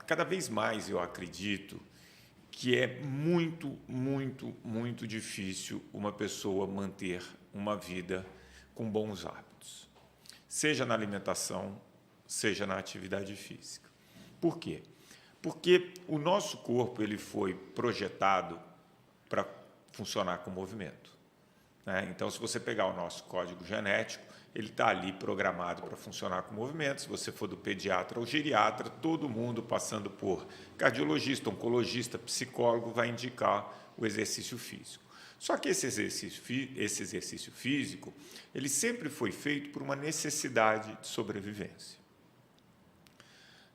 cada vez mais eu acredito que é muito, muito, muito difícil uma pessoa manter uma vida com bons hábitos, seja na alimentação, seja na atividade física. Por quê? Porque o nosso corpo ele foi projetado para funcionar com movimento, né? Então, se você pegar o nosso código genético, ele está ali programado para funcionar com movimento. Se você for do pediatra ou geriatra, todo mundo passando por cardiologista, oncologista, psicólogo, vai indicar o exercício físico. Só que esse exercício físico, ele sempre foi feito por uma necessidade de sobrevivência.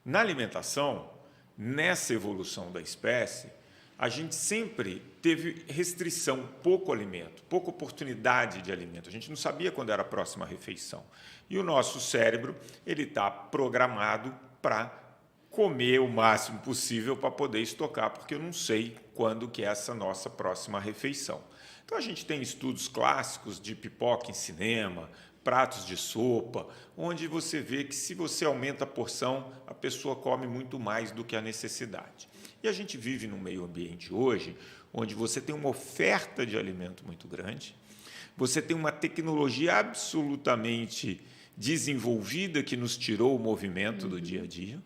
Na alimentação, nessa evolução da espécie, a gente sempre teve restrição, pouco alimento, pouca oportunidade de alimento. A gente não sabia quando era a próxima refeição. E o nosso cérebro ele está programado para comer o máximo possível para poder estocar, porque eu não sei quando que é essa nossa próxima refeição. Então, a gente tem estudos clássicos de pipoca em cinema, pratos de sopa, onde você vê que se você aumenta a porção, a pessoa come muito mais do que a necessidade. E a gente vive num meio ambiente hoje onde você tem uma oferta de alimento muito grande, você tem uma tecnologia absolutamente desenvolvida que nos tirou o movimento do dia a dia,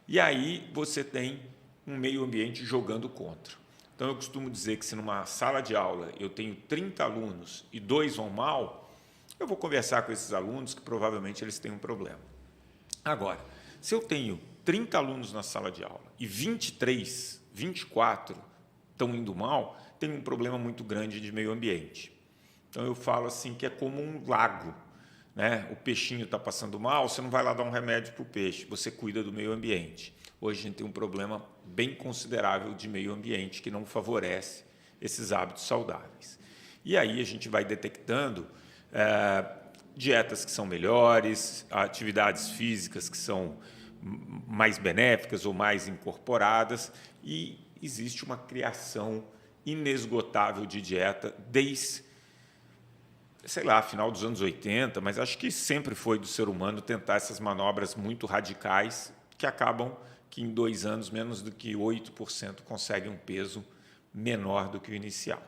e aí você tem um meio ambiente jogando contra. Então, eu costumo dizer que se numa sala de aula eu tenho 30 alunos e 2 vão mal, eu vou conversar com esses alunos que provavelmente eles têm um problema. Agora, se eu tenho 30 alunos na sala de aula e 23, 24 estão indo mal, tem um problema muito grande de meio ambiente. Então, eu falo assim que é como um lago, né? O peixinho está passando mal, você não vai lá dar um remédio para o peixe, você cuida do meio ambiente. Hoje a gente tem um problema bem considerável de meio ambiente que não favorece esses hábitos saudáveis. E aí a gente vai detectando dietas que são melhores, atividades físicas que são mais benéficas ou mais incorporadas, e existe uma criação inesgotável de dieta desde, sei lá, final dos anos 80, mas acho que sempre foi do ser humano tentar essas manobras muito radicais que acabam que em 2 anos, menos do que 8% conseguem um peso menor do que o inicial.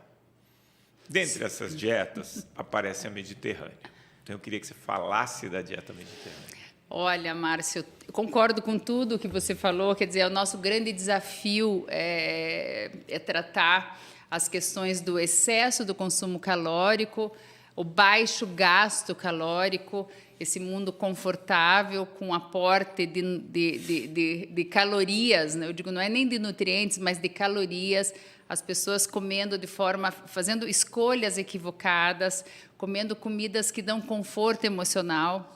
Dentre essas dietas, aparece a Mediterrânea. Então, eu queria que você falasse da dieta mediterrânea. Olha, Márcio, concordo com tudo que você falou. Quer dizer, o nosso grande desafio é tratar as questões do excesso do consumo calórico, o baixo gasto calórico, esse mundo confortável com aporte de calorias, né? Eu digo, não é nem de nutrientes, mas de calorias, as pessoas comendo fazendo escolhas equivocadas, comendo comidas que dão conforto emocional.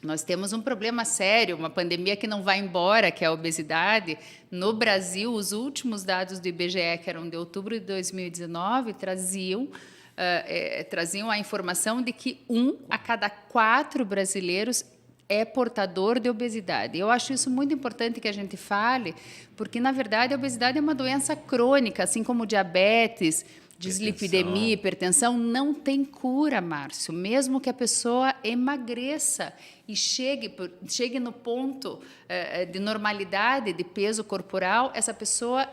Nós temos um problema sério, uma pandemia que não vai embora, que é a obesidade. No Brasil, os últimos dados do IBGE, que eram de outubro de 2019, traziam a informação de que 1 a cada 4 brasileiros é portador de obesidade. Eu acho isso muito importante que a gente fale, porque, na verdade, a obesidade é uma doença crônica, assim como diabetes, dislipidemia, hipertensão, não tem cura, Márcio. Mesmo que a pessoa emagreça e chegue no ponto de normalidade, de peso corporal, essa pessoa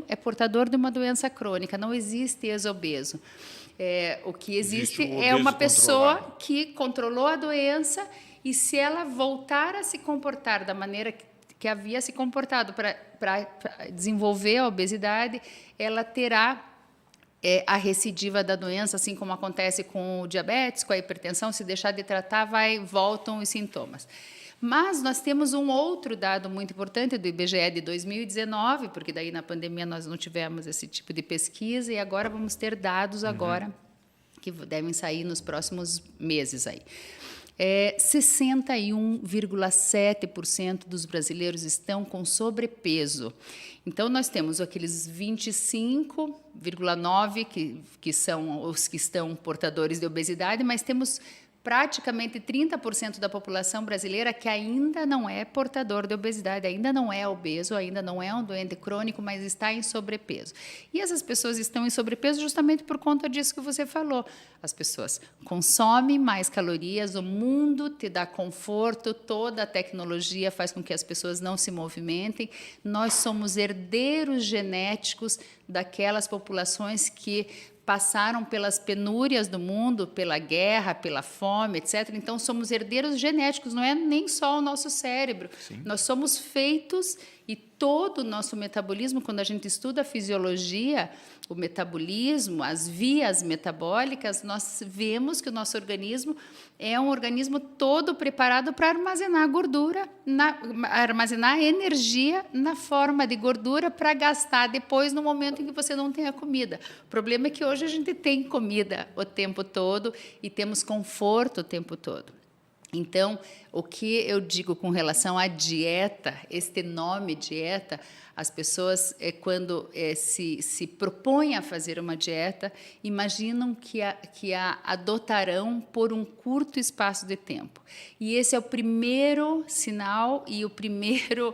é portador de uma doença crônica, não existe ex-obeso. O que existe é uma pessoa que controlou a doença, e se ela voltar a se comportar da maneira que havia se comportado para desenvolver a obesidade, ela terá a recidiva da doença, assim como acontece com o diabetes, com a hipertensão. Se deixar de tratar, voltam os sintomas. Mas nós temos um outro dado muito importante do IBGE de 2019, porque daí na pandemia nós não tivemos esse tipo de pesquisa, e agora vamos ter dados agora que devem sair nos próximos meses aí. 61,7% dos brasileiros estão com sobrepeso. Então, nós temos aqueles 25,9% que são os que estão portadores de obesidade, mas temos praticamente 30% da população brasileira que ainda não é portador de obesidade, ainda não é obeso, ainda não é um doente crônico, mas está em sobrepeso. E essas pessoas estão em sobrepeso justamente por conta disso que você falou. As pessoas consomem mais calorias, o mundo te dá conforto, toda a tecnologia faz com que as pessoas não se movimentem. Nós somos herdeiros genéticos daquelas populações que passaram pelas penúrias do mundo, pela guerra, pela fome, etc. Então, somos herdeiros genéticos, não é nem só o nosso cérebro. Sim. Nós somos feitos e todo o nosso metabolismo, quando a gente estuda a fisiologia, o metabolismo, as vias metabólicas, nós vemos que o nosso organismo é um organismo todo preparado para armazenar gordura, armazenar energia na forma de gordura para gastar depois no momento em que você não tem a comida. O problema é que hoje a gente tem comida o tempo todo e temos conforto o tempo todo. Então, o que eu digo com relação à dieta, este nome dieta, as pessoas, quando se propõem a fazer uma dieta, imaginam que a adotarão por um curto espaço de tempo. E esse é o primeiro sinal e o primeiro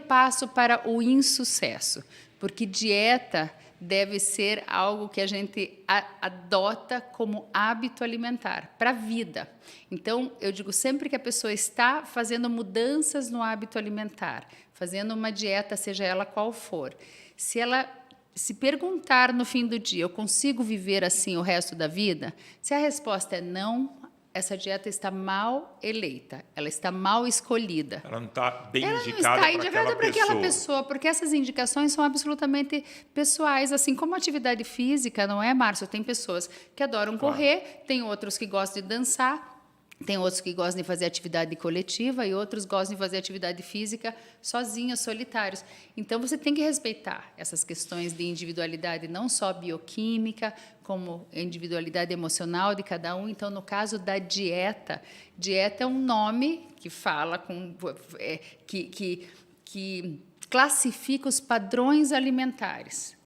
passo para o insucesso, porque dieta deve ser algo que a gente adota como hábito alimentar para a vida. Então, eu digo sempre que a pessoa está fazendo mudanças no hábito alimentar, fazendo uma dieta, seja ela qual for. Se ela se perguntar no fim do dia, eu consigo viver assim o resto da vida? Se a resposta é não, essa dieta está mal eleita, ela está mal escolhida. Ela não está bem ela indicada não está indicada para aquela pessoa, porque essas indicações são absolutamente pessoais, assim como a atividade física, não é, Márcio? Tem pessoas que adoram correr, tem outros que gostam de dançar, tem outros que gostam de fazer atividade coletiva e outros gostam de fazer atividade física sozinhos, solitários. Então, você tem que respeitar essas questões de individualidade, não só bioquímica, como individualidade emocional de cada um. Então, no caso da dieta, dieta é um nome que fala que classifica os padrões alimentares.